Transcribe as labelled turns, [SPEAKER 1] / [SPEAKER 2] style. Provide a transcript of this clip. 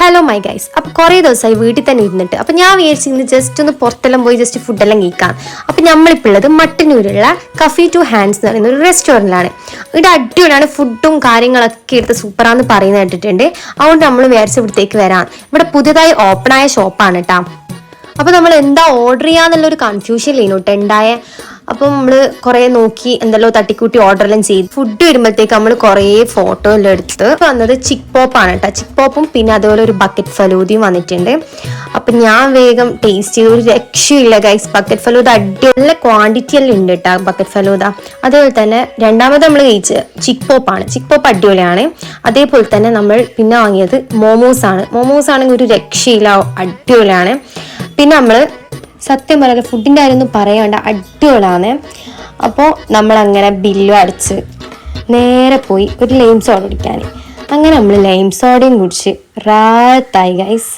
[SPEAKER 1] Hello my guys. അപ്പോൾ കുറേ ദിവസമായി വീട്ടിൽ തന്നെ ഇരുന്നിട്ട് അപ്പോൾ ഞാൻ വിചാരിച്ചിരുന്നു ജസ്റ്റ് ഒന്ന് പുറത്തെല്ലാം പോയി ജസ്റ്റ് ഫുഡെല്ലാം കഴിക്കാം. അപ്പോൾ നമ്മളിപ്പോൾ ഉള്ളത് മട്ടന്നൂരുള്ള കഫി ടു ഹാൻഡ്സ് എന്ന് പറയുന്ന ഒരു റെസ്റ്റോറൻറ്റിലാണ്. ഇവിടെ അടിപൊളിയാണ്, ഫുഡും കാര്യങ്ങളൊക്കെ എടുത്ത് സൂപ്പറാന്ന് പറയുന്നത് കേട്ടിട്ടുണ്ട്. അതുകൊണ്ട് നമ്മൾ വിചാരിച്ച ഇവിടത്തേക്ക് വരാം. ഇവിടെ പുതിയതായി ഓപ്പണായ ഷോപ്പാണ് കേട്ടോ. അപ്പോൾ നമ്മൾ എന്താ ഓർഡർ ചെയ്യാന്നുള്ളൊരു കൺഫ്യൂഷനില്ലേനു കേട്ടോ ഉണ്ടായ. അപ്പം നമ്മൾ കുറേ നോക്കി എന്തെല്ലോ തട്ടിക്കൂട്ടി ഓർഡറെല്ലാം ചെയ്ത് ഫുഡ് വരുമ്പോഴത്തേക്ക് നമ്മൾ കുറേ ഫോട്ടോ എല്ലാം എടുത്ത് വന്നത് ചിക്ക് പോപ്പാണ് കേട്ടോ. ചിക്ക് പോപ്പും പിന്നെ അതുപോലെ ഒരു ബക്കറ്റ് ഫലൂദയും വന്നിട്ടുണ്ട്. അപ്പം ഞാൻ വേഗം ടേസ്റ്റ് ചെയ്ത് ഒരു രക്ഷയില്ല ഗൈസ്. ബക്കറ്റ് ഫലൂദ അടിപൊളി ക്വാണ്ടിറ്റി എല്ലാം ഉണ്ട് കേട്ടോ ബക്കറ്റ് ഫലൂദ. അതേപോലെ തന്നെ രണ്ടാമത് നമ്മൾ കഴിച്ച് ചിക്ക് പോപ്പാണ്. ചിക്ക് പോപ്പ് അടിപൊളിയാണ്. അതേപോലെ തന്നെ നമ്മൾ പിന്നെ വാങ്ങിയത് മോമോസ് ആണ്. മോമോസ് ആണെങ്കിൽ ഒരു രക്ഷയില്ല, അടിപൊളിയാണ്. പിന്നെ നമ്മൾ സത്യം പറയല ഫുഡിൻ്റെ കാര്യമൊന്നും പറയാണ്ട അടിപൊളിയാണ്. അപ്പോൾ നമ്മളങ്ങനെ ബില്ലും അടിച്ച് നേരെ പോയി ഒരു ലൈം സോഡ കുടിക്കാൻ. അങ്ങനെ നമ്മൾ ലൈം സോഡയും കുടിച്ച് റാത്തായി ഗൈസ്.